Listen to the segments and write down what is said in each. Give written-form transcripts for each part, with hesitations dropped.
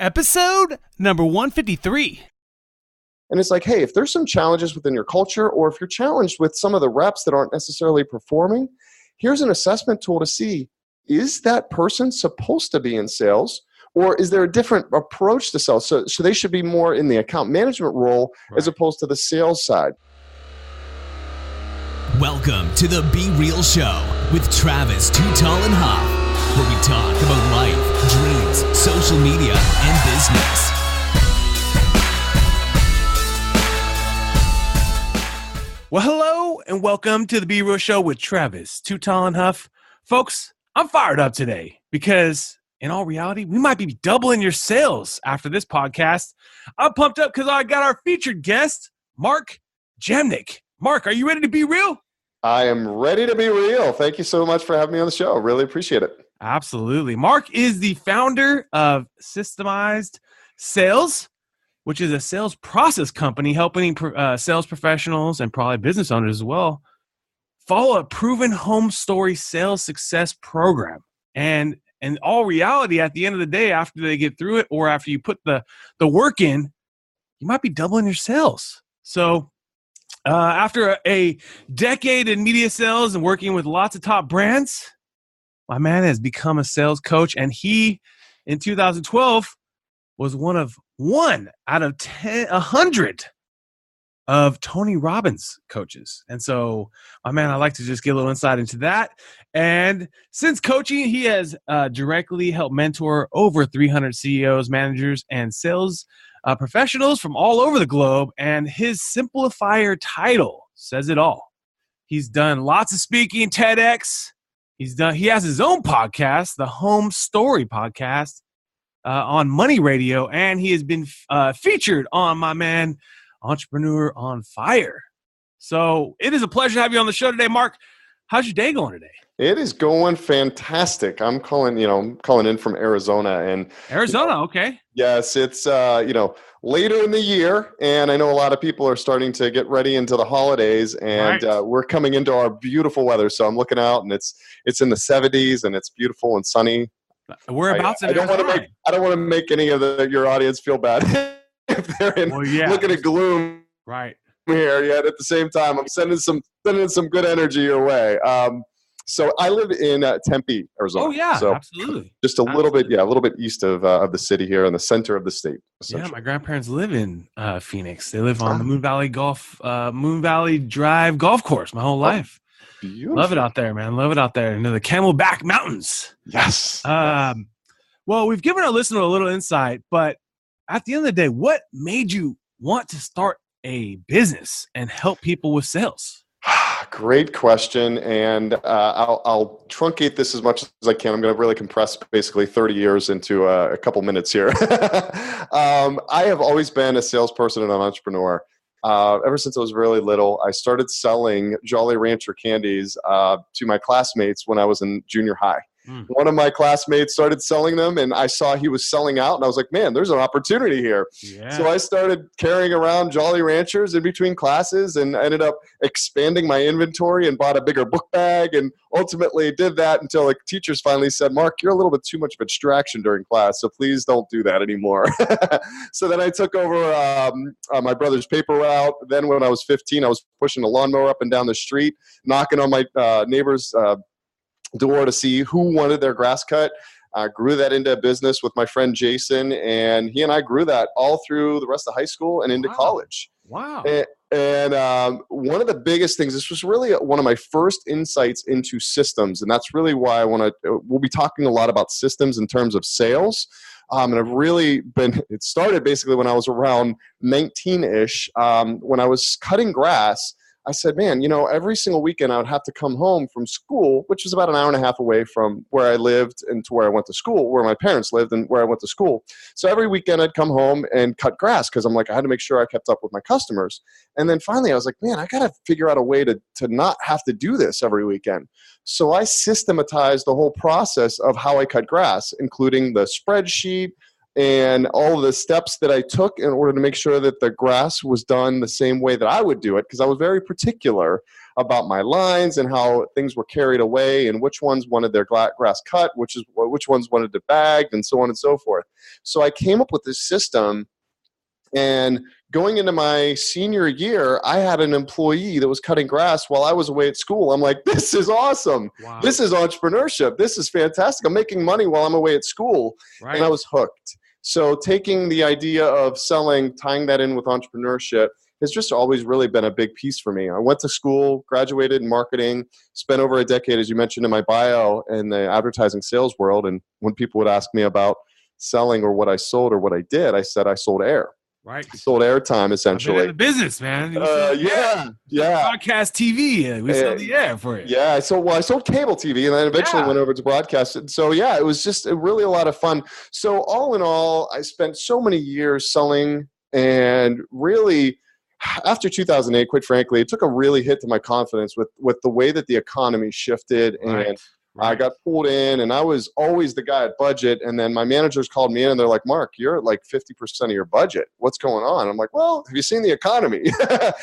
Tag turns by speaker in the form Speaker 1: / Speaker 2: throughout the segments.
Speaker 1: Episode number 153.
Speaker 2: And it's like, hey, if there's some challenges within your culture, or if you're challenged with some of the reps that aren't necessarily performing, here's an assessment tool to see, is that person supposed to be in sales? Or is there a different approach to sales? So they should be more in the account management role as opposed to the sales side.
Speaker 3: Welcome to the Be Real Show with Travis Too Tall and Huff, where we talk about life, dreams, social media, and business.
Speaker 1: Well, hello and welcome to the Be Real Show with Travis Too Tall and Huff. Folks, I'm fired up today because in all reality, we might be doubling your sales after this podcast. I'm pumped up because I got our featured guest, Mark Jamnik. Mark, are you ready to be real?
Speaker 2: I am ready to be real. Thank you so much for having me on the show. Really appreciate it.
Speaker 1: Absolutely. Mark is the founder of Systemize Sales, which is a sales process company helping sales professionals and probably business owners as well follow a proven home story sales success program. And in all reality, at the end of the day, after they get through it or after you put the work in, you might be doubling your sales. So after a decade in media sales and working with lots of top brands, my man has become a sales coach. And he, in 2012, was one out of 100 of Tony Robbins' coaches. And so, my man, I'd like to just get a little insight into that. And since coaching, he has directly helped mentor over 300 CEOs, managers, and sales professionals from all over the globe. And his simplifier title says it all. He's done lots of speaking, TEDx. He has his own podcast, the Home Story Podcast, on Money Radio, and he has been featured on my man, Entrepreneur on Fire. So it is a pleasure to have you on the show today, Mark. How's your day going today?
Speaker 2: It is going fantastic. I'm calling in from Arizona, and
Speaker 1: Arizona, okay.
Speaker 2: Yes, it's later in the year, and I know a lot of people are starting to get ready into the holidays, and we're coming into our beautiful weather. So I'm looking out, and it's in the 70s, and it's beautiful and sunny.
Speaker 1: Whereabouts in
Speaker 2: Arizona? I don't want to make any of your audience feel bad if they're looking at gloom.
Speaker 1: Right.
Speaker 2: Here, yet at the same time, I'm sending some good energy your way. So I live in Tempe, Arizona.
Speaker 1: Oh yeah,
Speaker 2: so
Speaker 1: absolutely.
Speaker 2: Just a little bit east of the city here in the center of the state.
Speaker 1: Yeah, my grandparents live in Phoenix. They live on the Moon Valley Drive golf course my whole life.
Speaker 2: Beautiful.
Speaker 1: Love it out there, man. Love it out there. Into the Camelback Mountains.
Speaker 2: Yes.
Speaker 1: Well, we've given our listener a little insight, but at the end of the day, what made you want to start a business and help people with sales?
Speaker 2: Great question, and I'll truncate this as much as I can. I'm going to really compress basically 30 years into a couple minutes here. I have always been a salesperson and an entrepreneur. Ever since I was really little, I started selling Jolly Rancher candies to my classmates when I was in junior high. One of my classmates started selling them, and I saw he was selling out, and I was like, man, there's an opportunity here. Yeah. So I started carrying around Jolly Ranchers in between classes, and I ended up expanding my inventory and bought a bigger book bag, and ultimately did that until the teachers finally said, Mark, you're a little bit too much of a distraction during class, so please don't do that anymore. So then I took over my brother's paper route. Then when I was 15, I was pushing a lawnmower up and down the street, knocking on my neighbor's door to see who wanted their grass cut. I grew that into a business with my friend Jason, and he and I grew that all through the rest of high school and into college.
Speaker 1: Wow.
Speaker 2: And one of the biggest things, this was really one of my first insights into systems, and that's really why we'll be talking a lot about systems in terms of sales. And it started basically when I was around 19-ish, when I was cutting grass. I said, man, every single weekend I would have to come home from school, which was about an hour and a half away from where I lived and to where I went to school, where my parents lived and where I went to school. So every weekend I'd come home and cut grass because I'm like, I had to make sure I kept up with my customers. And then finally I was like, man, I got to figure out a way to not have to do this every weekend. So I systematized the whole process of how I cut grass, including the spreadsheet, and all of the steps that I took in order to make sure that the grass was done the same way that I would do it, because I was very particular about my lines and how things were carried away and which ones wanted their grass cut, which ones wanted it bagged, and so on and so forth. So I came up with this system, and going into my senior year, I had an employee that was cutting grass while I was away at school. I'm like, this is awesome.
Speaker 1: Wow.
Speaker 2: This is entrepreneurship. This is fantastic. I'm making money while I'm away at school.
Speaker 1: Right.
Speaker 2: And I was hooked. So taking the idea of selling, tying that in with entrepreneurship has just always really been a big piece for me. I went to school, graduated in marketing, spent over a decade, as you mentioned in my bio, in the advertising sales world. And when people would ask me about selling or what I sold or what I did, I said I sold air.
Speaker 1: Right.
Speaker 2: I sold airtime, essentially.
Speaker 1: In the business, man.
Speaker 2: Yeah.
Speaker 1: Broadcast TV. We sell the air for it.
Speaker 2: Yeah. I sold cable TV, and then eventually went over to broadcast. And so, yeah, it was just really a lot of fun. So all in all, I spent so many years selling, and really after 2008, quite frankly, it took a really hit to my confidence with the way that the economy shifted. And I got pulled in, and I was always the guy at budget. And then my managers called me in, and they're like, Mark, you're at like 50% of your budget. What's going on? I'm like, well, have you seen the economy?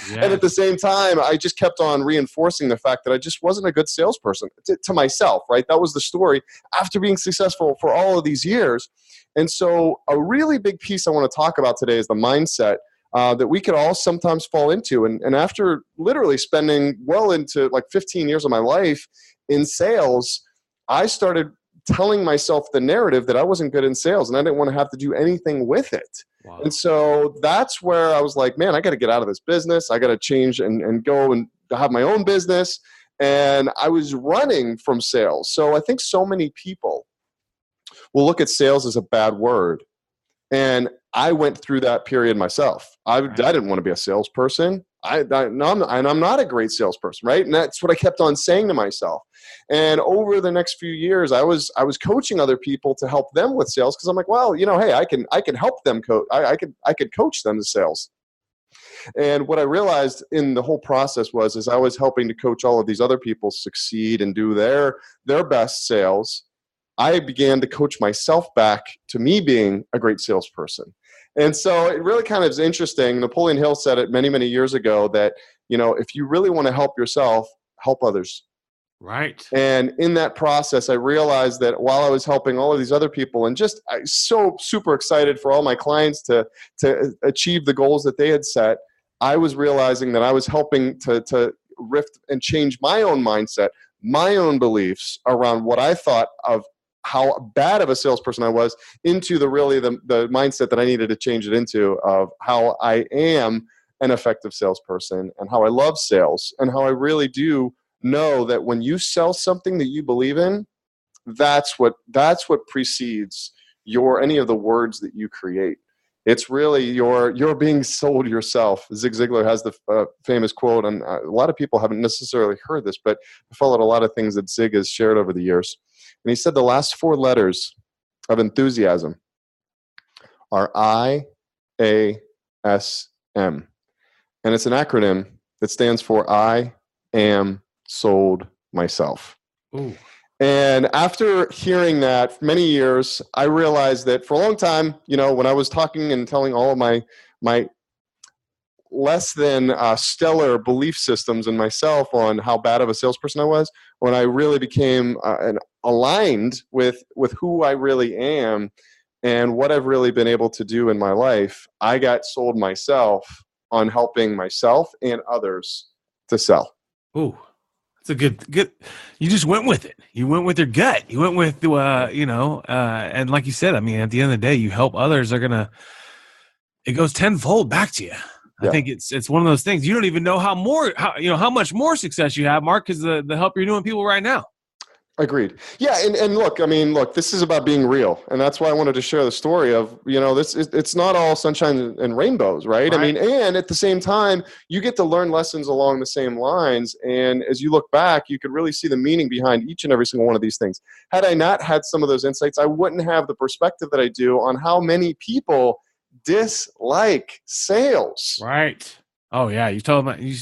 Speaker 2: And at the same time, I just kept on reinforcing the fact that I just wasn't a good salesperson to myself, right? That was the story after being successful for all of these years. And so a really big piece I want to talk about today is the mindset that we could all sometimes fall into. And after literally spending well into like 15 years of my life in sales, I started telling myself the narrative that I wasn't good in sales, and I didn't want to have to do anything with it. Wow. And so that's where I was like, man, I got to get out of this business. I got to change and go and have my own business. And I was running from sales. So I think so many people will look at sales as a bad word. And I went through that period myself. I didn't want to be a salesperson. I'm not a great salesperson, right? And that's what I kept on saying to myself. And over the next few years, I was coaching other people to help them with sales, because I'm like, well, hey, I can help them coach. I could coach them to sales. And what I realized in the whole process was I was helping to coach all of these other people succeed and do their best sales. I began to coach myself back to me being a great salesperson. And so it really kind of is interesting. Napoleon Hill said it many, many years ago that, if you really want to help yourself, help others.
Speaker 1: Right.
Speaker 2: And in that process, I realized that while I was helping all of these other people, and just so super excited for all my clients to achieve the goals that they had set, I was realizing that I was helping to rift and change my own mindset, my own beliefs around what I thought of how bad of a salesperson I was, into the mindset that I needed to change it into, of how I am an effective salesperson and how I love sales, and how I really do know that when you sell something that you believe in, that's what precedes any of the words that you create. It's really you're being sold yourself. Zig Ziglar has the famous quote, and a lot of people haven't necessarily heard this, but I followed a lot of things that Zig has shared over the years. And he said the last 4 letters of enthusiasm are IASM. And it's an acronym that stands for I am sold myself.
Speaker 1: Ooh.
Speaker 2: And after hearing that for many years, I realized that for a long time, when I was talking and telling all of my less than stellar belief systems in myself on how bad of a salesperson I was, when I really became aligned with who I really am and what I've really been able to do in my life, I got sold myself on helping myself and others to sell.
Speaker 1: Ooh. It's a good. You just went with it. You went with your gut. You went with, and like you said, I mean, at the end of the day, you help others. It goes tenfold back to you. I think it's one of those things. You don't even know how much more success you have, Mark, because the help you're doing people right now.
Speaker 2: Agreed. Yeah, and look, this is about being real, and that's why I wanted to share the story of, it's not all sunshine and rainbows, right? And at the same time, you get to learn lessons along the same lines, and as you look back, you could really see the meaning behind each and every single one of these things. Had I not had some of those insights, I wouldn't have the perspective that I do on how many people dislike sales.
Speaker 1: Right. Oh yeah, you told me you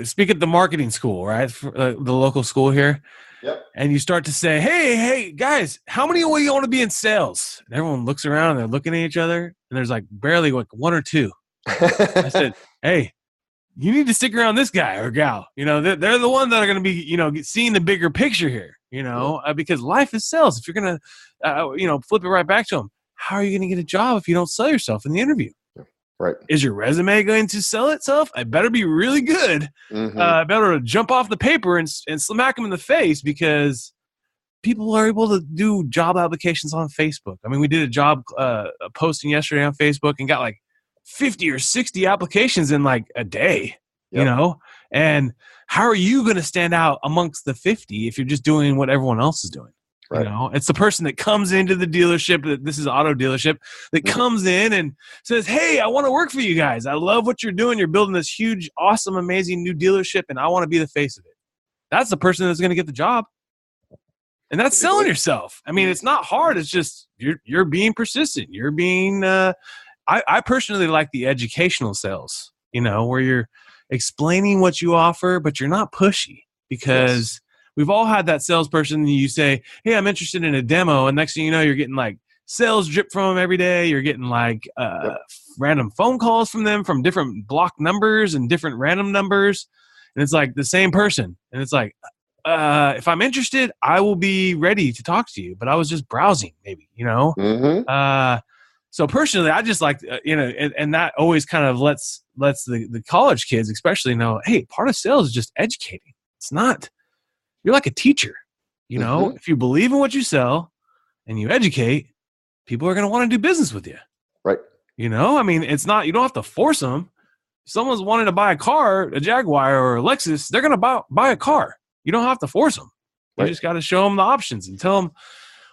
Speaker 1: speak at the marketing school, right? For, the local school here.
Speaker 2: Yep.
Speaker 1: And you start to say, hey, guys, how many of you want to be in sales? And everyone looks around and they're looking at each other, and there's like barely like one or two. I said, hey, you need to stick around this guy or gal. They're the ones that are going to be, seeing the bigger picture here, because life is sales. If you're going to, flip it right back to them, how are you going to get a job if you don't sell yourself in the interview?
Speaker 2: Right.
Speaker 1: Is your resume going to sell itself? I better be really good. I better jump off the paper and smack them in the face, because people are able to do job applications on Facebook. I mean, we did a job posting yesterday on Facebook and got like 50 or 60 applications in like a day, and how are you going to stand out amongst the 50 if you're just doing what everyone else is doing? Right. It's the person that comes into the dealership, this is auto dealership, that comes in and says, hey, I want to work for you guys. I love what you're doing. You're building this huge, awesome, amazing new dealership, and I want to be the face of it. That's the person that's going to get the job. And that's selling yourself. I mean, it's not hard. It's just you're being persistent. You're being I personally like the educational sales, where you're explaining what you offer, but you're not pushy, because we've all had that salesperson, and you say, hey, I'm interested in a demo. And next thing you know, you're getting like sales drip from them every day. You're getting like random phone calls from them from different block numbers and different random numbers. And it's like the same person. And it's like, if I'm interested, I will be ready to talk to you. But I was just browsing, maybe, So personally, I just like, and that always kind of lets the college kids especially know, hey, part of sales is just educating. It's not, you're like a teacher, if you believe in what you sell and you educate, people are going to want to do business with you.
Speaker 2: Right.
Speaker 1: I mean, it's not, you don't have to force them. If someone's wanting to buy a car, a Jaguar or a Lexus, they're going to buy a car. You don't have to force them. You just got to show them the options and tell them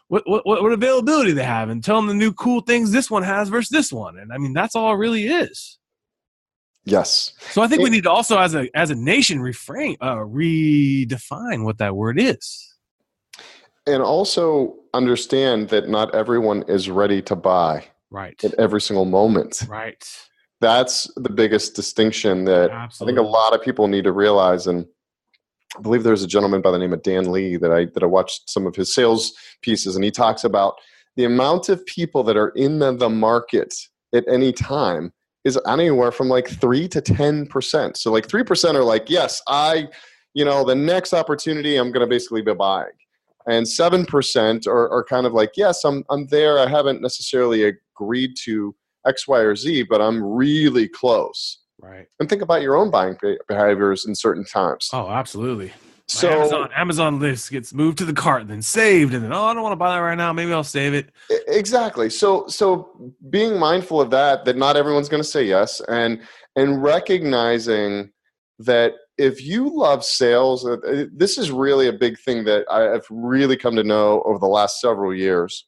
Speaker 1: what availability they have, and tell them the new cool things this one has versus this one. And I mean, that's all it really is.
Speaker 2: Yes.
Speaker 1: So I think we need to also, as a nation, redefine what that word is.
Speaker 2: And also understand that not everyone is ready to buy at every single moment.
Speaker 1: Right.
Speaker 2: That's the biggest distinction that
Speaker 1: Absolutely.
Speaker 2: I think a lot of people need to realize. And I believe there's a gentleman by the name of Dan Lee that I watched some of his sales pieces, and he talks about the amount of people that are in the market at any time is anywhere from like 3 to 10%. So like 3% are like, yes, the next opportunity I'm going to basically be buying. And 7% are kind of like, yes, I'm there. I haven't necessarily agreed to X, Y, or Z, but I'm really close.
Speaker 1: Right.
Speaker 2: And think about your own buying behaviors in certain times.
Speaker 1: Oh, absolutely.
Speaker 2: So
Speaker 1: Amazon list gets moved to the cart, then saved, and then, I don't want to buy that right now. Maybe I'll save it.
Speaker 2: Exactly. So being mindful of that not everyone's going to say yes, and recognizing that if you love sales, this is really a big thing that I've really come to know over the last several years.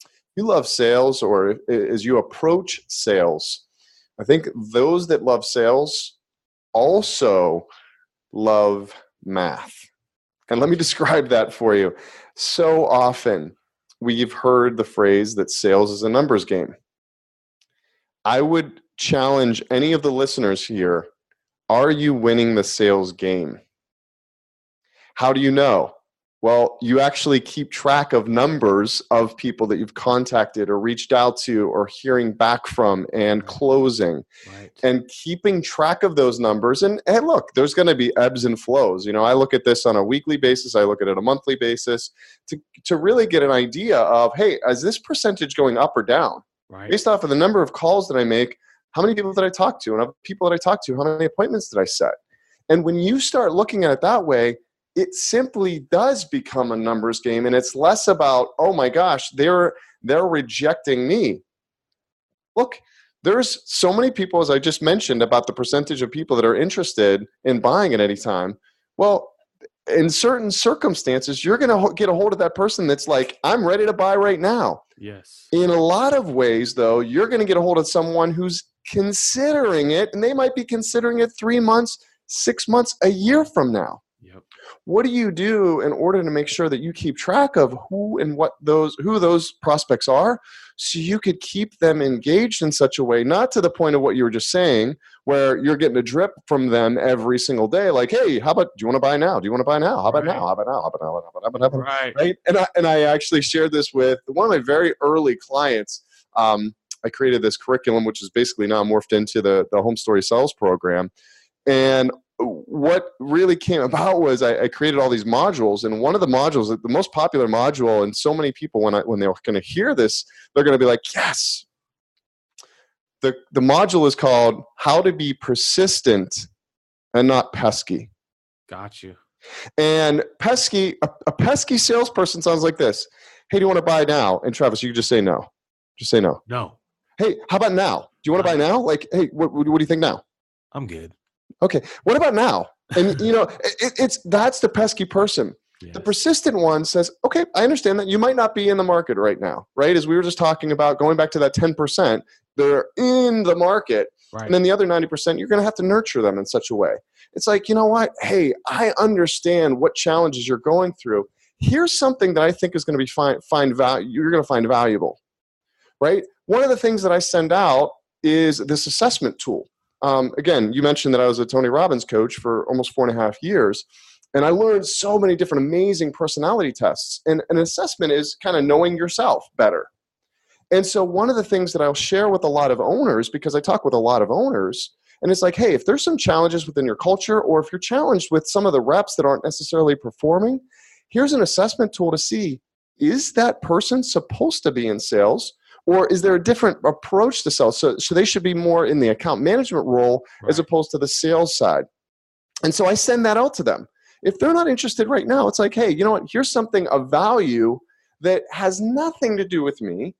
Speaker 2: If you love sales, or as you approach sales, I think those that love sales also love math. And let me describe that for you. So often we've heard the phrase that sales is a numbers game. I would challenge any of the listeners here. Are you winning the sales game? How do you know? Well, you actually keep track of numbers of people that you've contacted or reached out to or hearing back from and closing.
Speaker 1: Right.
Speaker 2: And keeping track of those numbers. And hey, look, there's going to be ebbs and flows. I look at this on a weekly basis. I look at it on a monthly basis to really get an idea of, hey, is this percentage going up or down?
Speaker 1: Right.
Speaker 2: Based off of the number of calls that I make, how many people did I talk to? And of people that I talked to, how many appointments did I set? And when you start looking at it that way, it simply does become a numbers game, and it's less about, oh my gosh, they're rejecting me. Look, there's so many people, as I just mentioned, about the percentage of people that are interested in buying at any time. Well, in certain circumstances, you're going to get a hold of that person that's like, I'm ready to buy right now.
Speaker 1: Yes.
Speaker 2: In a lot of ways, though, you're going to get a hold of someone who's considering it, and they might be considering it 3 months, 6 months, a year from now.
Speaker 1: Yep.
Speaker 2: What do you do in order to make sure that you keep track of who those prospects are, so you could keep them engaged in such a way, not to the point of what you were just saying, where you're getting a drip from them every single day, like, hey, how about, do you want to buy now? Do you want to buy now? How about now? How about now? How about now? How about now?
Speaker 1: Right.
Speaker 2: Right. And I actually shared this with one of my very early clients. I created this curriculum, which is basically now morphed into the Home Story Sales program. And what really came about was I created all these modules, and one of the modules, the most popular module, and so many people, when they're going to hear this, they're going to be like, yes. The module is called How to Be Persistent and Not Pesky.
Speaker 1: Got you.
Speaker 2: And pesky, a pesky salesperson sounds like this. Hey, do you want to buy now? And Travis, you just say no. Just say no.
Speaker 1: No.
Speaker 2: Hey, how about now? Do you want to buy now? Like, hey, what do you think now?
Speaker 1: I'm good.
Speaker 2: Okay, what about now? And that's the pesky person. Yes. The persistent one says, okay, I understand that you might not be in the market right now, right? As we were just talking about, going back to that 10%, they're in the market. Right. And then the other 90%, you're going to have to nurture them in such a way. It's like, you know what? Hey, I understand what challenges you're going through. Here's something that I think is going to be you're going to find valuable, right? One of the things that I send out is this assessment tool. Again, you mentioned that I was a Tony Robbins coach for almost 4.5 years, and I learned so many different amazing personality tests. And an assessment is kind of knowing yourself better. And so one of the things that I'll share with a lot of owners, because I talk with a lot of owners, and it's like, hey, if there's some challenges within your culture, or if you're challenged with some of the reps that aren't necessarily performing, here's an assessment tool to see, is that person supposed to be in sales? Or is there a different approach to sales? So they should be more in the account management role, right, as opposed to the sales side. And so I send that out to them. If they're not interested right now, it's like, hey, you know what? Here's something of value that has nothing to do with me,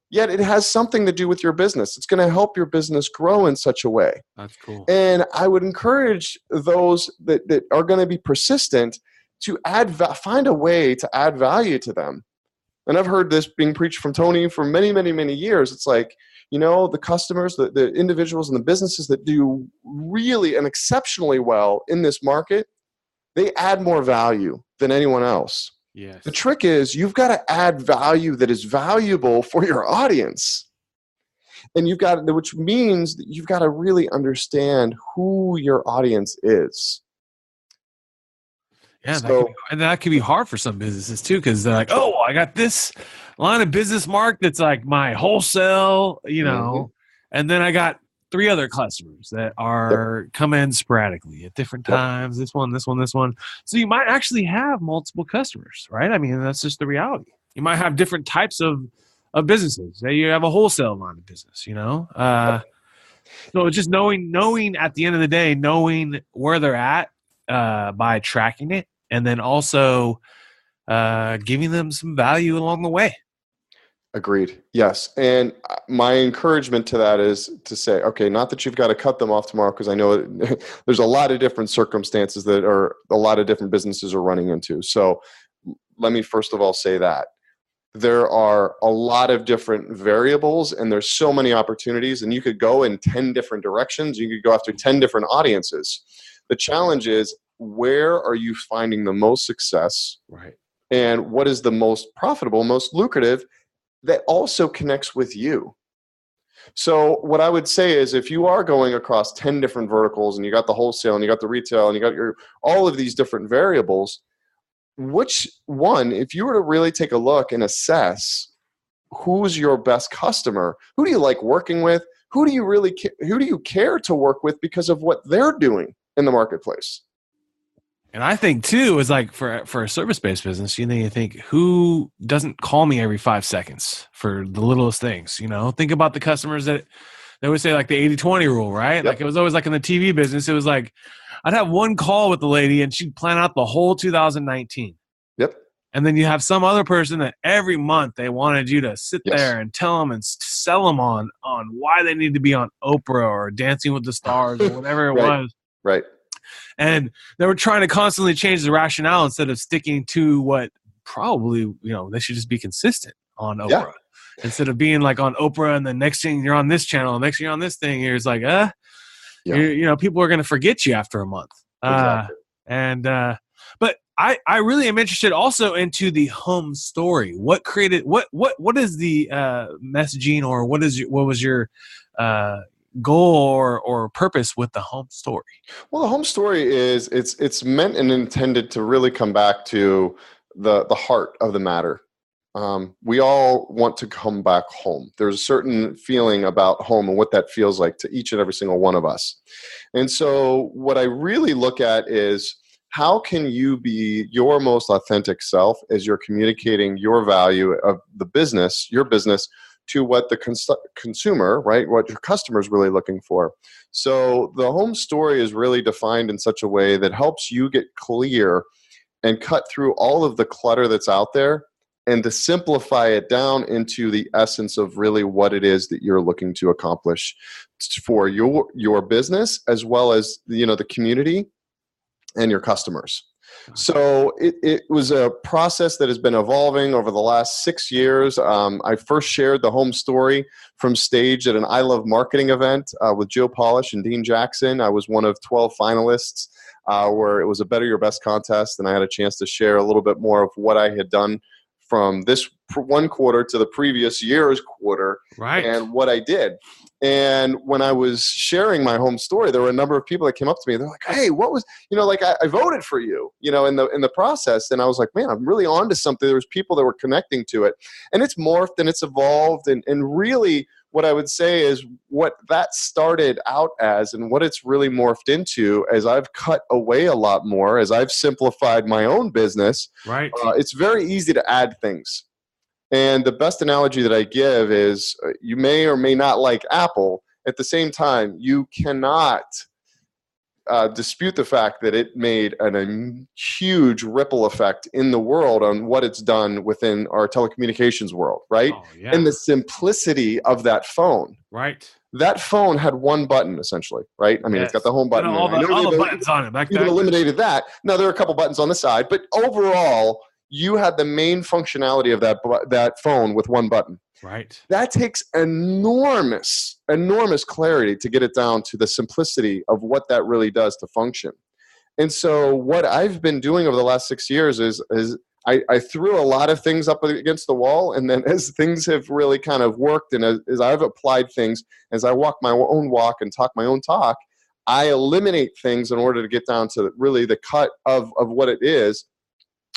Speaker 2: yet it has something to do with your business. It's going to help your business grow in such a way.
Speaker 1: That's cool.
Speaker 2: And I would encourage those that are going to be persistent to find a way to add value to them. And I've heard this being preached from Tony for many, many, many years. It's like, the customers, the individuals and the businesses that do really and exceptionally well in this market, they add more value than anyone else.
Speaker 1: Yes.
Speaker 2: The trick is you've got to add value that is valuable for your audience. And which means that you've got to really understand who your audience is.
Speaker 1: Yeah, that could be hard for some businesses too, because they're like, oh, I got this line of business, Mark, that's like my wholesale,
Speaker 2: Mm-hmm.
Speaker 1: and then I got 3 other customers that are come in sporadically at different times. This one. So you might actually have multiple customers, right? I mean, that's just the reality. You might have different types of businesses. Say you have a wholesale line of business, So just knowing at the end of the day, knowing where they're at by tracking it, and then also giving them some value along the way.
Speaker 2: Agreed. Yes. And my encouragement to that is to say, okay, not that you've got to cut them off tomorrow, because I know there's a lot of different circumstances that a lot of different businesses are running into. So let me first of all say that there are a lot of different variables, and there's so many opportunities, and you could go in 10 different directions. You could go after 10 different audiences. The challenge is, where are you finding the most success?
Speaker 1: Right.
Speaker 2: And what is the most profitable, most lucrative, that also connects with you? So what I would say is, if you are going across 10 different verticals, and you got the wholesale and you got the retail and you got all of these different variables, which one, if you were to really take a look and assess who's your best customer, who do you like working with, who do you care to work with because of what they're doing in the marketplace?
Speaker 1: And I think too is like for a service-based business, you think, who doesn't call me every 5 seconds for the littlest things? Think about the customers that they would say, like the 80-20 rule, right? Yep. Like it was always like in the TV business, it was like I'd have one call with the lady and she'd plan out the whole 2019.
Speaker 2: Yep.
Speaker 1: And then you have some other person that every month they wanted you to sit there and tell them and sell them on why they need to be on Oprah or Dancing with the Stars or whatever it was.
Speaker 2: Right.
Speaker 1: And they were trying to constantly change the rationale instead of sticking to what probably, they should just be consistent on Oprah. Yeah. Instead of being like on Oprah and the next thing you're on this channel, next thing you're on this thing, you're just like, people are going to forget you after a month.
Speaker 2: Exactly.
Speaker 1: And but I really am interested also into the home story. What created what is the messaging, or what was your goal or purpose with the home story?
Speaker 2: Well, the home story is it's meant and intended to really come back to the heart of the matter. We all want to come back home. There's a certain feeling about home and what that feels like to each and every single one of us. And so what I really look at is, how can you be your most authentic self as you're communicating your value of the business, your business, to what the consumer, right, what your customer is really looking for. So the home story is really defined in such a way that helps you get clear and cut through all of the clutter that's out there, and to simplify it down into the essence of really what it is that you're looking to accomplish for your business, as well as the community and your customers. So it was a process that has been evolving over the last 6 years. I first shared the home story from stage at an I Love Marketing event with Joe Polish and Dean Jackson. I was one of 12 finalists where it was a Better Your Best contest, and I had a chance to share a little bit more of what I had done from this one quarter to the previous year's quarter,
Speaker 1: right,
Speaker 2: and what I did. And when I was sharing my home story, there were a number of people that came up to me. They're like, "Hey, what was, I voted for you, in the process." And I was like, "Man, I'm really onto something." There was people that were connecting to it, and it's morphed and it's evolved. And really what I would say is what that started out as and what it's really morphed into as I've cut away a lot more, as I've simplified my own business.
Speaker 1: Right.
Speaker 2: It's very easy to add things. And the best analogy that I give is you may or may not like Apple. At the same time, you cannot dispute the fact that it made a huge ripple effect in the world on what it's done within our telecommunications world, right?
Speaker 1: Oh, yeah.
Speaker 2: And the simplicity of that phone.
Speaker 1: Right.
Speaker 2: That phone had one button, essentially, right? I mean,
Speaker 1: Yes.
Speaker 2: It's got the home button.
Speaker 1: All the buttons on it. Back
Speaker 2: even eliminated that. Now, there are a couple buttons on the side, but overall, you had the main functionality of that phone with one button.
Speaker 1: Right.
Speaker 2: That takes enormous clarity to get it down to the simplicity of what that really does to function. And so what I've been doing over the last 6 years is I threw a lot of things up against the wall, and then as things have really kind of worked, and as I've applied things, as I walk my own walk and talk my own talk, I eliminate things in order to get down to really the cut of what it is,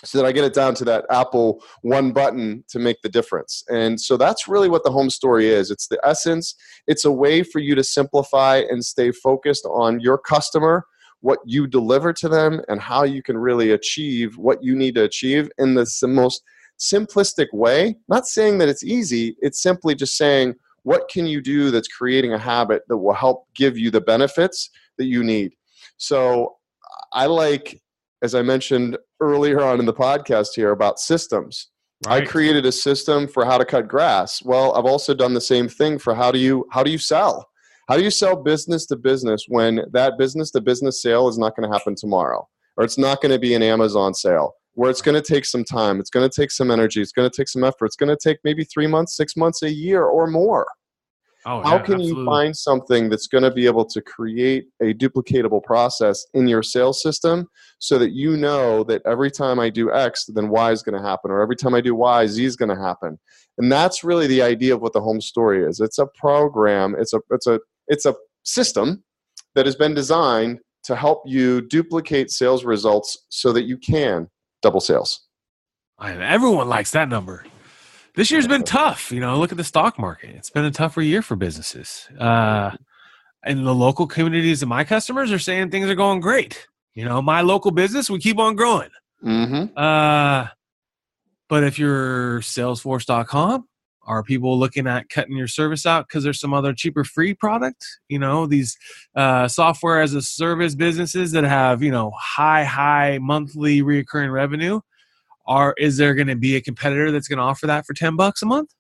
Speaker 2: so that I get it down to that Apple one button to make the difference. And so that's really what the home story is. It's the essence. It's a way for you to simplify and stay focused on your customer, what you deliver to them, and how you can really achieve what you need to achieve in the most simplistic way. Not saying that it's easy. It's simply just saying, what can you do that's creating a habit that will help give you the benefits that you need? So I like, as I mentioned earlier on in the podcast here, about systems. Right. I created a system for how to cut grass. Well, I've also done the same thing for how do you sell? How do you sell business to business when that business to business sale is not going to happen tomorrow, or it's not going to be an Amazon sale, where it's going to take some time, it's going to take some energy, it's going to take some effort, it's going to take maybe 3 months, 6 months, a year, or more.
Speaker 1: Oh,
Speaker 2: how can you find something that's going to be able to create a duplicatable process in your sales system, so that you know that every time I do X, then Y is going to happen, or every time I do Y, Z is going to happen? And that's really the idea of what the home story is. It's a program. It's a system that has been designed to help you duplicate sales results so that you can double sales.
Speaker 1: Everyone likes that number. This year's been tough. Look at the stock market. It's been a tougher year for businesses. And the local communities of my customers are saying things are going great. My local business, we keep on growing.
Speaker 2: Mm-hmm.
Speaker 1: But if you're Salesforce.com, are people looking at cutting your service out because there's some other cheaper free product? These software as a service businesses that have, high monthly recurring revenue. Is there going to be a competitor that's going to offer that for $10 a month?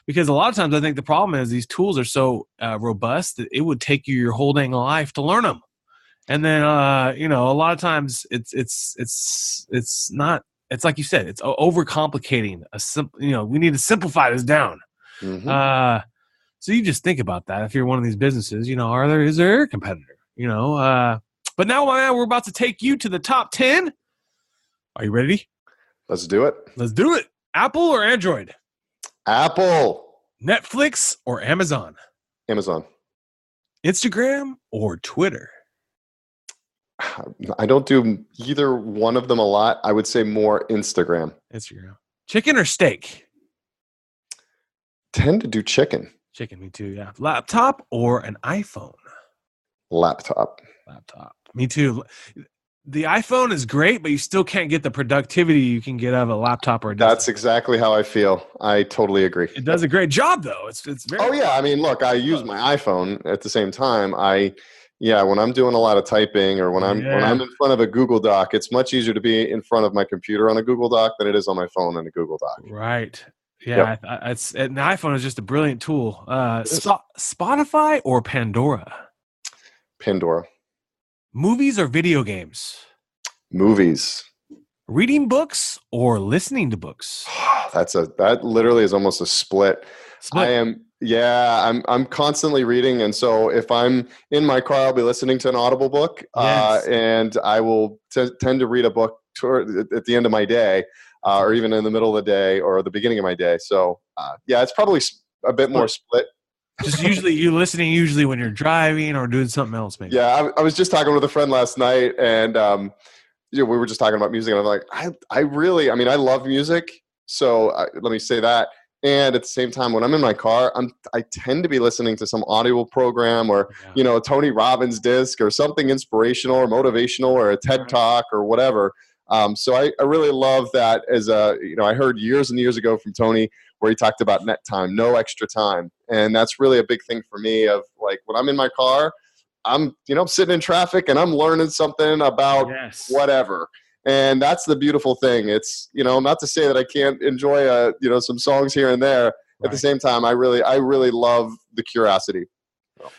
Speaker 1: Because a lot of times I think the problem is these tools are so robust that it would take you your whole dang life to learn them. And then, a lot of times it's not, it's like you said, it's overcomplicating we need to simplify this down.
Speaker 2: Mm-hmm.
Speaker 1: So you just think about that. If you're one of these businesses, is there a competitor? But now, my man, we're about to take you to the top 10. Are you ready?
Speaker 2: Let's do it.
Speaker 1: Let's do it. Apple or Android?
Speaker 2: Apple.
Speaker 1: Netflix or Amazon?
Speaker 2: Amazon.
Speaker 1: Instagram or Twitter?
Speaker 2: I don't do either one of them a lot. I would say more Instagram.
Speaker 1: Instagram. Chicken or steak?
Speaker 2: Tend to do chicken.
Speaker 1: Chicken, me too, yeah. Laptop or an iPhone?
Speaker 2: Laptop.
Speaker 1: Me too. The iPhone is great, but you still can't get the productivity you can get out of a laptop or a desktop.
Speaker 2: That's exactly how I feel. I totally agree.
Speaker 1: It does a great job, though. It's very.
Speaker 2: Oh yeah, I mean, look, I use my iPhone at the same time. When I'm doing a lot of typing or when I'm in front of a Google Doc, it's much easier to be in front of my computer on a Google Doc than it is on my phone on a Google Doc.
Speaker 1: Right. Yeah. Yep. An iPhone is just a brilliant tool. Spotify or Pandora?
Speaker 2: Pandora.
Speaker 1: Movies or video games?
Speaker 2: Movies.
Speaker 1: Reading books or listening to books?
Speaker 2: That literally is almost a split. I'm constantly reading, and so if I'm in my car, I'll be listening to an Audible book, and I will tend to read a book at the end of my day, or even in the middle of the day, or the beginning of my day. So it's probably a bit more split.
Speaker 1: Just usually you listening when you're driving or doing something else, maybe.
Speaker 2: Yeah, I was just talking with a friend last night, and we were just talking about music, and I'm like, I love music, so let me say that. And at the same time, when I'm in my car, I tend to be listening to some audio program or a Tony Robbins disc or something inspirational or motivational or a TED Talk or whatever. So I really love that. I heard years and years ago from Tony where he talked about net time, no extra time. And that's really a big thing for me of like when I'm in my car, I'm sitting in traffic and I'm learning something about whatever. And that's the beautiful thing. It's, not to say that I can't enjoy some songs here and there. At the same time, I really love the curiosity.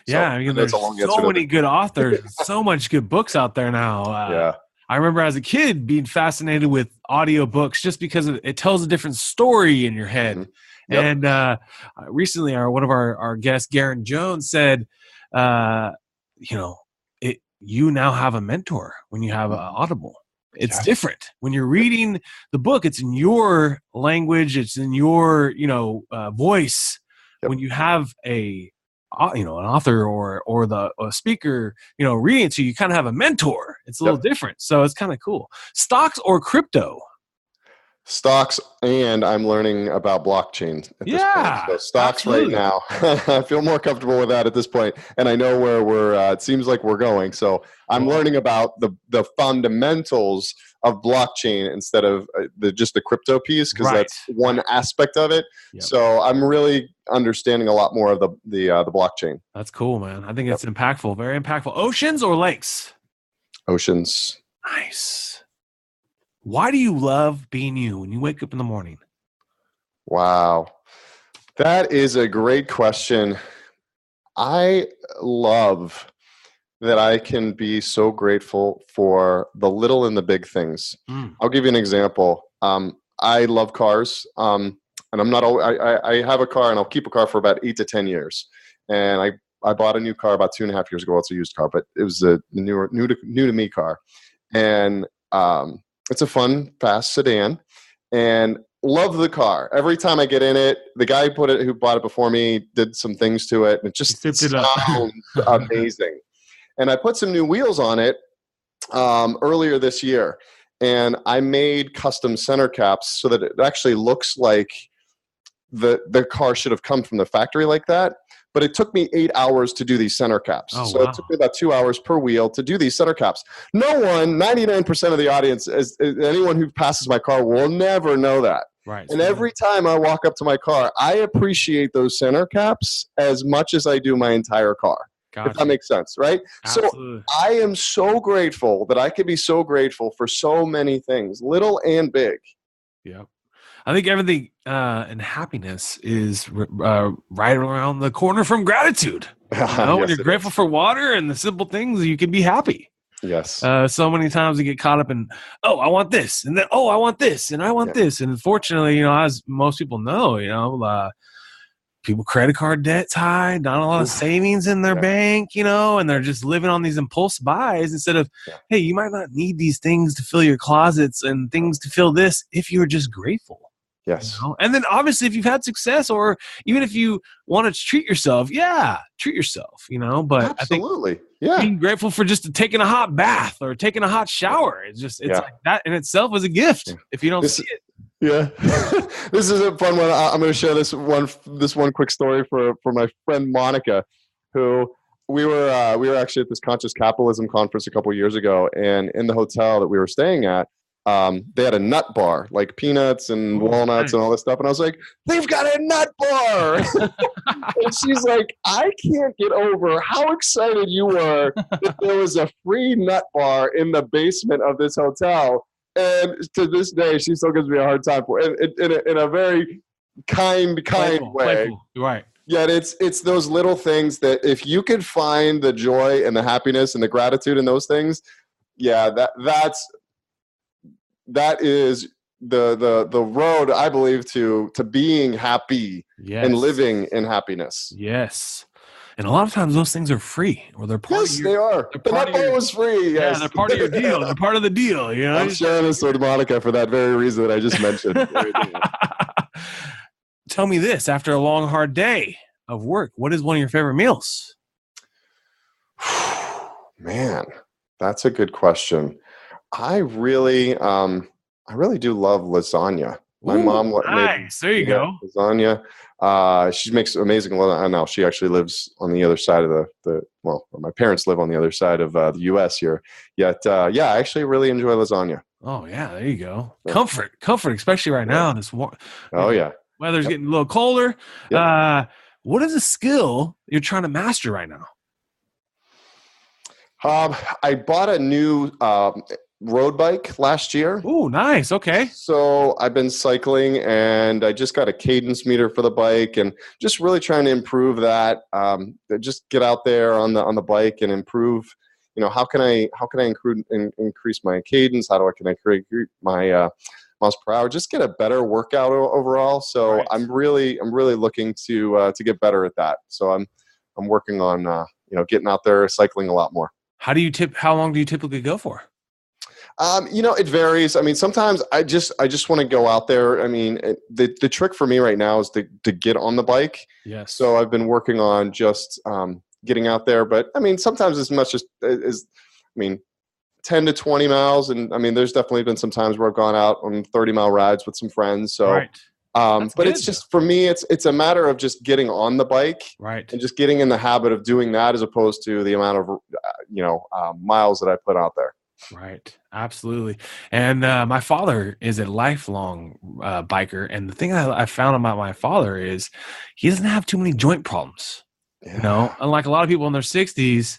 Speaker 1: There's so many good authors, so much good books out there now. I remember as a kid being fascinated with audiobooks just because it tells a different story in your head. Mm-hmm. Yep. And recently, one of our guests, Garen Jones, said, you now have a mentor when you have Audible. It's different when you're reading the book. It's in your language. It's in your voice. Yep. When you have an author or a speaker reading it to you, kind of have a mentor. It's a little different, so it's kind of cool. Stocks or crypto?
Speaker 2: Stocks, and I'm learning about blockchain at this point. So stocks right now. I feel more comfortable with that at this point, and I know where it seems like we're going. So I'm learning about the fundamentals of blockchain instead of just the crypto piece, because that's one aspect of it. Yep. So I'm really understanding a lot more of the blockchain.
Speaker 1: That's cool, man. I think it's impactful, very impactful. Oceans or lakes?
Speaker 2: Oceans.
Speaker 1: Nice. Why do you love being you when you wake up in the morning?
Speaker 2: Wow. That is a great question. I love that I can be so grateful for the little and the big things. I'll give you an example. I love cars, and I have a car, and I'll keep a car for about 8 to 10 years. And I bought a new car about 2.5 years ago. It's a used car, but it was a new to me car, and it's a fun, fast sedan, and love the car. Every time I get in it, the guy who bought it before me did some things to it, and it just sounds amazing. And I put some new wheels on it earlier this year, and I made custom center caps so that it actually looks like the car should have come from the factory like that. But it took me 8 hours to do these center caps. It took me about 2 hours per wheel to do these center caps. No one, 99% of the audience, anyone who passes my car will never know that.
Speaker 1: Right.
Speaker 2: And every time I walk up to my car, I appreciate those center caps as much as I do my entire car. Gotcha. If that makes sense, right?
Speaker 1: Absolutely.
Speaker 2: So I am so grateful that I could be so grateful for so many things, little and big.
Speaker 1: Yeah. I think everything and happiness is right around the corner from gratitude. When you're grateful for water and the simple things, you can be happy.
Speaker 2: Yes.
Speaker 1: So many times we get caught up in, I want this, and then, I want this, and I want this. And unfortunately, as most people know, people credit card debt's high, not a lot of savings in their bank, and they're just living on these impulse buys instead of, hey, you might not need these things to fill your closets and things to fill this if you're just grateful.
Speaker 2: Yes.
Speaker 1: And then obviously if you've had success, or even if you want to treat yourself, treat yourself, but
Speaker 2: absolutely.
Speaker 1: I think being grateful for just taking a hot bath or taking a hot shower, it's like that in itself is a gift if you don't see it.
Speaker 2: Yeah. This is a fun one. I'm going to share this one quick story for my friend Monica, who we were actually at this conscious capitalism conference a couple of years ago, and in the hotel that we were staying at, they had a nut bar, like peanuts and walnuts and all this stuff. And I was like, they've got a nut bar. And she's like, I can't get over how excited you were that there was a free nut bar in the basement of this hotel. And to this day, she still gives me a hard time for it in a very kind way.
Speaker 1: Playful. Right.
Speaker 2: Yet it's those little things that if you could find the joy and the happiness and the gratitude in those things, that is the road, I believe, to being happy and living in happiness.
Speaker 1: Yes. And a lot of times those things are free, or they're part of your,
Speaker 2: they are. The nut bar was free. Yes.
Speaker 1: Yeah, they're part of your deal. They're part of the deal.
Speaker 2: I'm sharing this with Monica for that very reason that I just mentioned.
Speaker 1: Tell me this: after a long, hard day of work, what is one of your favorite meals?
Speaker 2: Man, that's a good question. I really do love lasagna. My mom
Speaker 1: nice. There you go.
Speaker 2: Lasagna. She makes amazing lasagna. Now she actually lives on the other side of my parents live on the other side of the U.S. here. Yet, I actually really enjoy lasagna.
Speaker 1: Oh yeah, there you go. Yeah. Comfort, especially right now. This warm.
Speaker 2: Oh yeah.
Speaker 1: Weather's getting a little colder. Yep. What is a skill you're trying to master right now?
Speaker 2: I bought a new road bike last year.
Speaker 1: Oh, nice. Okay.
Speaker 2: So I've been cycling, and I just got a cadence meter for the bike, and just really trying to improve that. Just get out there on the bike and improve. How can I increase my cadence? Can I create my miles per hour? Just get a better workout overall. So right. I'm really looking to get better at that. So I'm working on getting out there cycling a lot more.
Speaker 1: How long do you typically go for?
Speaker 2: It varies. I mean, sometimes I just want to go out there. I mean, the trick for me right now is to get on the bike.
Speaker 1: Yes.
Speaker 2: So I've been working on just getting out there. But I mean, sometimes as much as 10 to 20 miles. And I mean, there's definitely been some times where I've gone out on 30-mile rides with some friends. So,
Speaker 1: right.
Speaker 2: But good. It's just, for me, it's a matter of just getting on the bike,
Speaker 1: right,
Speaker 2: and just getting in the habit of doing that, as opposed to the amount of miles that I put out there.
Speaker 1: Right. Absolutely. And my father is a lifelong biker. And the thing I found about my father is he doesn't have too many joint problems.
Speaker 2: Yeah.
Speaker 1: Unlike a lot of people in their 60s,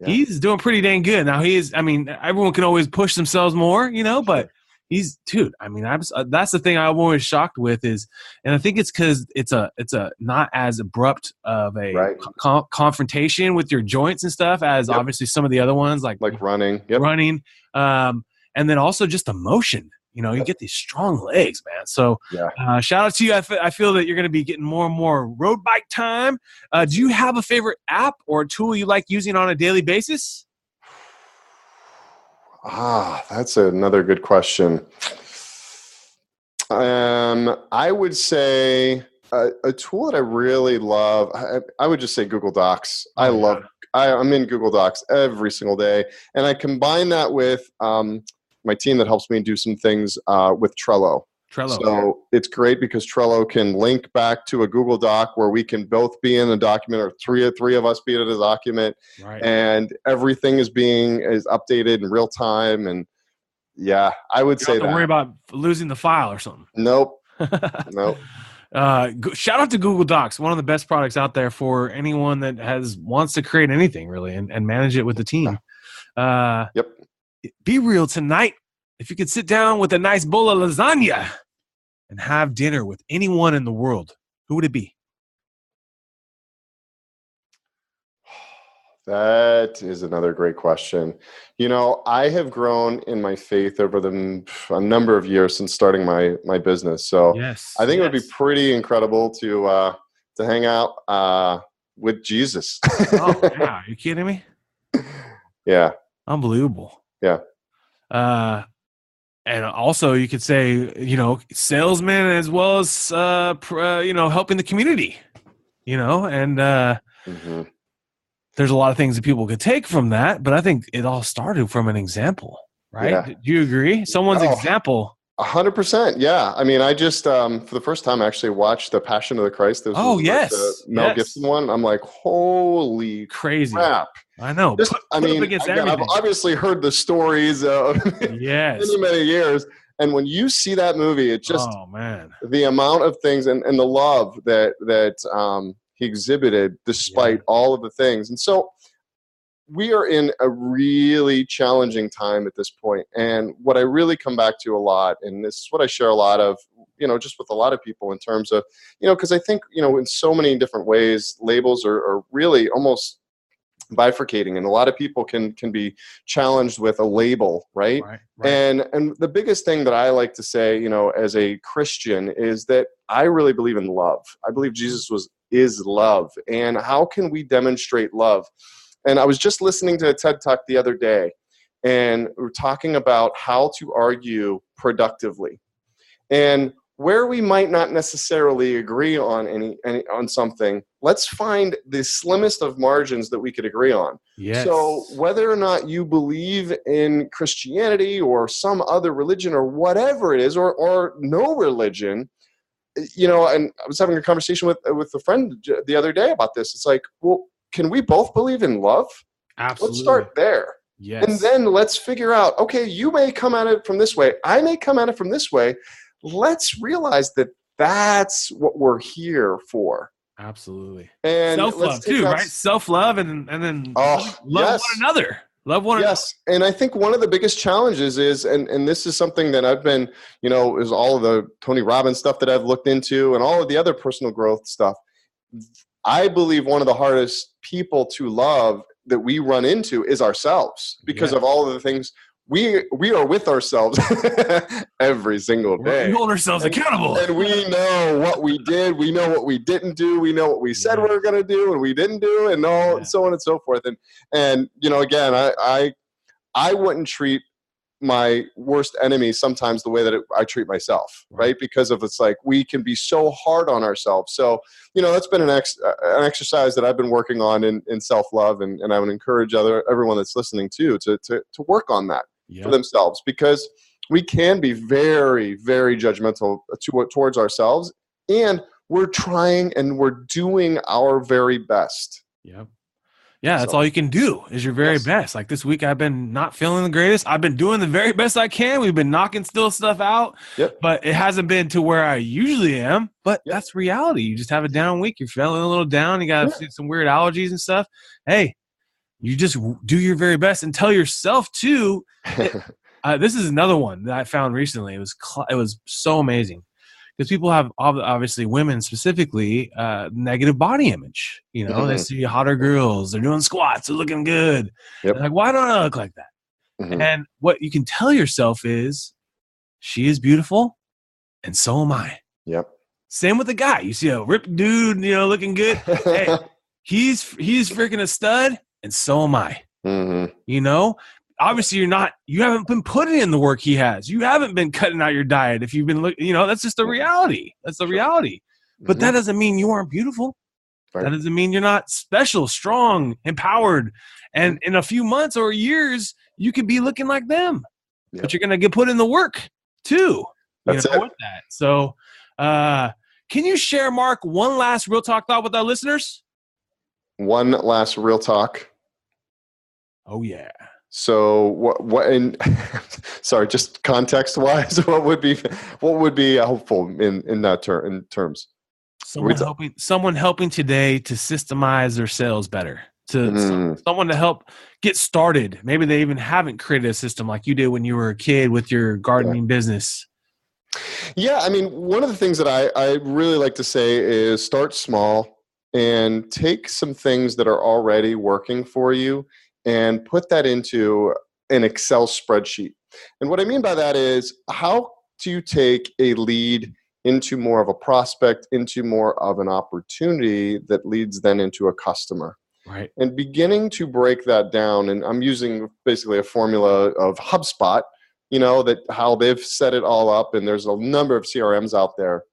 Speaker 1: he's doing pretty dang good. Now everyone can always push themselves more, but that's the thing I'm always shocked with is, and I think it's because it's a not as abrupt of a confrontation with your joints and stuff as obviously some of the other ones like
Speaker 2: running,
Speaker 1: and then also just emotion. You get these strong legs, man. So shout out to you. I feel that you're going to be getting more and more road bike time. Do you have a favorite app or tool you like using on a daily basis?
Speaker 2: That's another good question. I would say a tool that I really love, I would just say Google Docs. I'm in Google Docs every single day. And I combine that with my team that helps me do some things with Trello. So it's great because Trello can link back to a Google Doc where we can both be in a document, or three of us be in a document, and everything is updated in real time. And I would say that.
Speaker 1: Don't worry about losing the file or something.
Speaker 2: Nope.
Speaker 1: Shout out to Google Docs, one of the best products out there for anyone that wants to create anything really and manage it with the team.
Speaker 2: Yep.
Speaker 1: Be real tonight. If you could sit down with a nice bowl of lasagna and have dinner with anyone in the world, who would it be?
Speaker 2: That is another great question. I have grown in my faith over a number of years since starting my business. So I think it would be pretty incredible to to hang out with Jesus.
Speaker 1: Oh, yeah. Are you kidding me?
Speaker 2: Yeah.
Speaker 1: Unbelievable.
Speaker 2: Yeah.
Speaker 1: And also you could say, salesman as well as, helping the community, and
Speaker 2: Mm-hmm.
Speaker 1: there's a lot of things that people could take from that, but I think it all started from an example, right?
Speaker 2: Yeah.
Speaker 1: Do you agree? Someone's example.
Speaker 2: 100%. Yeah. I mean, I just, for the first time, actually watched The Passion of the Christ. This was the Mel Gibson one. I'm like, holy
Speaker 1: crazy
Speaker 2: crap.
Speaker 1: I know.
Speaker 2: Just, again, I've obviously heard the stories of many, many years. And when you see that movie, it just, the amount of things and the love that he exhibited despite all of the things. And so we are in a really challenging time at this point. And what I really come back to a lot, and this is what I share a lot of, just with a lot of people in terms of, because I think, in so many different ways, labels are really almost bifurcating, and a lot of people can be challenged with a label, right? And the biggest thing that I like to say, as a Christian, is that I really believe in love. I believe Jesus is love. And how can we demonstrate love? And I was just listening to a TED Talk the other day, and we're talking about how to argue productively. And where we might not necessarily agree on on something, let's find the slimmest of margins that we could agree on.
Speaker 1: Yes.
Speaker 2: So whether or not you believe in Christianity or some other religion or whatever it is, or no religion, and I was having a conversation with a friend the other day about this. It's like, well, can we both believe in love?
Speaker 1: Absolutely.
Speaker 2: Let's start there.
Speaker 1: Yes.
Speaker 2: And then let's figure out, okay, you may come at it from this way. I may come at it from this way. Let's realize that that's what we're here for.
Speaker 1: Absolutely.
Speaker 2: And
Speaker 1: self-love too, right? Self-love and then love one another. Love one another.
Speaker 2: Yes. And I think one of the biggest challenges is, and this is something that I've been, is all of the Tony Robbins stuff that I've looked into and all of the other personal growth stuff. I believe one of the hardest people to love that we run into is ourselves, because of all of the things we are with ourselves every single day.
Speaker 1: We hold ourselves accountable.
Speaker 2: And we know what we did. We know what we didn't do. We know what we said we were going to do and we didn't do, and so on and so forth. And again, I wouldn't treat my worst enemy sometimes the way that I treat myself, right? Because it's like we can be so hard on ourselves. So, that's been an exercise that I've been working on in self-love, and I would encourage everyone that's listening to work on that for themselves, because we can be very, very judgmental towards ourselves, and we're trying and we're doing our very best.
Speaker 1: Yeah, that's all you can do is your very best. Like this week, I've been not feeling the greatest. I've been doing the very best I can. We've been knocking stuff out, but it hasn't been to where I usually am. But that's reality. You just have a down week. You're feeling a little down. You got some weird allergies and stuff. Hey, you just do your very best and tell yourself too. This is another one that I found recently. It was so amazing. Because people have, obviously women specifically, negative body image. They see hotter girls. They're doing squats. They're looking good. They're like, why don't I look like that? And what you can tell yourself is, she is beautiful, and so am I. Same with the guy. You see a ripped dude, looking good. Hey, he's freaking a stud, and so am I. Obviously you haven't been putting in the work he has. You haven't been cutting out your diet. If you've been that's just the reality. That's the reality. But that doesn't mean you aren't beautiful. That doesn't mean you're not special, strong, empowered. And in a few months or years, you could be looking like them. But you're going to put in the work too.
Speaker 2: That's it.
Speaker 1: With that. So can you share, Mark, one last real talk thought with our listeners? One last real talk. Oh, yeah. So what and sorry, just context wise, what would be helpful in that terms? Someone helping today to systemize their sales better, someone to help get started. Maybe they even haven't created a system like you did when you were a kid with your gardening business. Yeah, I mean, one of the things that I really like to say is start small and take some things that are already working for you and put that into an Excel spreadsheet. And what I mean by that is, how do you take a lead
Speaker 2: into more of a prospect, into more of an opportunity that leads then into a customer.
Speaker 1: Right.
Speaker 2: And beginning to break that down, and I'm using basically a formula of HubSpot, that how they've set it all up, and there's a number of CRMs out there.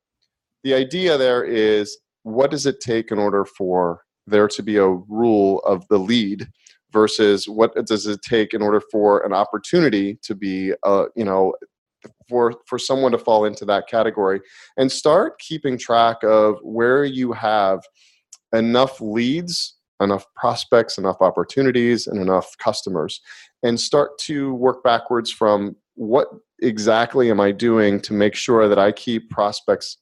Speaker 2: The idea there is, what does it take in order for there to be a rule of the lead versus what does it take in order for an opportunity to be, for someone to fall into that category, and start keeping track of where you have enough leads, enough prospects, enough opportunities, and enough customers, and start to work backwards from what exactly am I doing to make sure that I keep prospects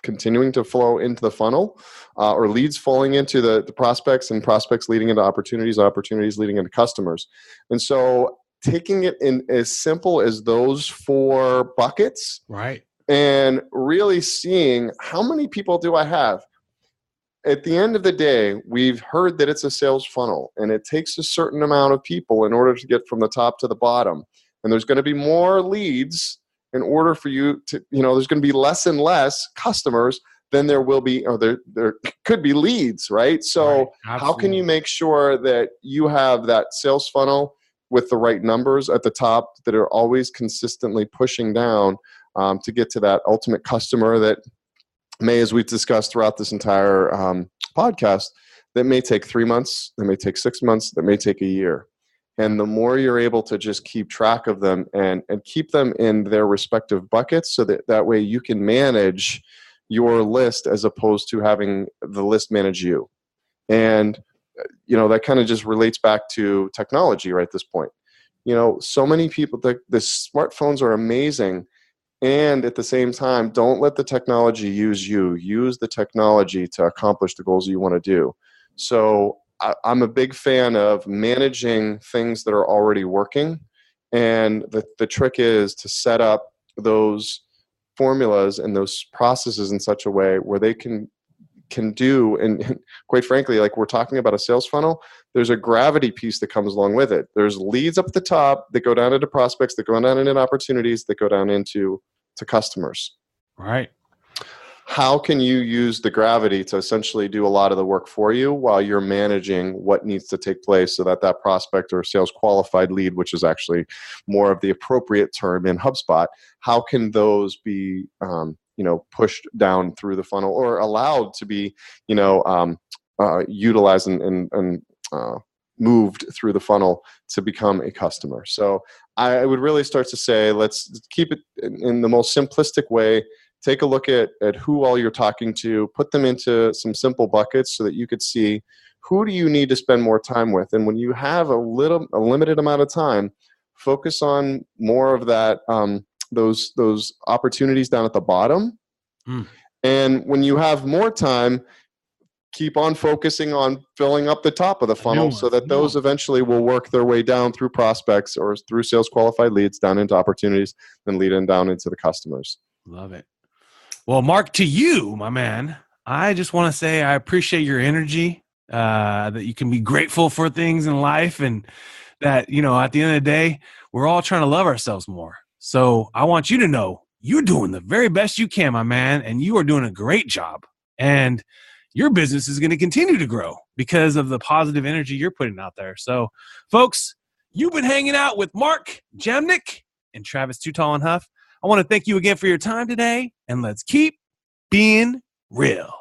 Speaker 2: continuing to flow into the funnel, or leads falling into the prospects, and prospects leading into opportunities, opportunities leading into customers. And so taking it in as simple as those 4 buckets,
Speaker 1: Right.
Speaker 2: and really seeing how many people do I have. At the end of the day, we've heard that it's a sales funnel, and it takes a certain amount of people in order to get from the top to the bottom. And there's going to be more leads in order for you to, there's going to be less and less customers than there will be, or there could be leads, right? So
Speaker 1: Right.
Speaker 2: how can you make sure that you have that sales funnel with the right numbers at the top that are always consistently pushing down to get to that ultimate customer that may, as we've discussed throughout this entire podcast, that may take 3 months, that may take 6 months, that may take a year. And the more you're able to just keep track of them and keep them in their respective buckets, so that way you can manage your list as opposed to having the list manage you. And that kind of just relates back to technology right at this point. So many people, the smartphones are amazing, and at the same time, don't let the technology use you. Use the technology to accomplish the goals you want to do. So I'm a big fan of managing things that are already working, and the trick is to set up those formulas and those processes in such a way where they can do, and quite frankly, like we're talking about a sales funnel, there's a gravity piece that comes along with it. There's leads up at the top that go down into prospects, that go down into opportunities, that go down into customers.
Speaker 1: Right.
Speaker 2: How can you use the gravity to essentially do a lot of the work for you while you're managing what needs to take place so that prospect or sales qualified lead, which is actually more of the appropriate term in HubSpot, how can those be pushed down through the funnel, or allowed to be utilized and moved through the funnel to become a customer? So I would really start to say, let's keep it in the most simplistic way. Take a look at who all you're talking to, put them into some simple buckets so that you could see who do you need to spend more time with. And when you have a limited amount of time, focus on more of that, those opportunities down at the bottom. And when you have more time, keep on focusing on filling up the top of the funnel so that those eventually will work their way down through prospects or through sales qualified leads down into opportunities, then lead in down into the customers.
Speaker 1: Love it. Well, Mark, to you, my man, I just want to say I appreciate your energy, that you can be grateful for things in life, and that, at the end of the day, we're all trying to love ourselves more. So I want you to know you're doing the very best you can, my man, and you are doing a great job. And your business is going to continue to grow because of the positive energy you're putting out there. So, folks, you've been hanging out with Mark Jamnik and Travis Too Tall and Huff. I want to thank you again for your time today, and let's keep being real.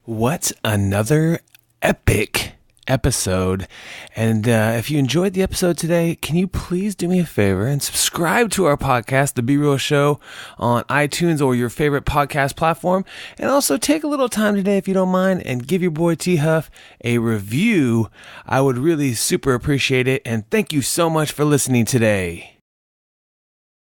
Speaker 1: What another epic episode. And if you enjoyed the episode today, can you please do me a favor and subscribe to our podcast, The Be Real Show, on iTunes or your favorite podcast platform. And also take a little time today, if you don't mind, and give your boy T Huff a review. I would really super appreciate it. And thank you so much for listening today.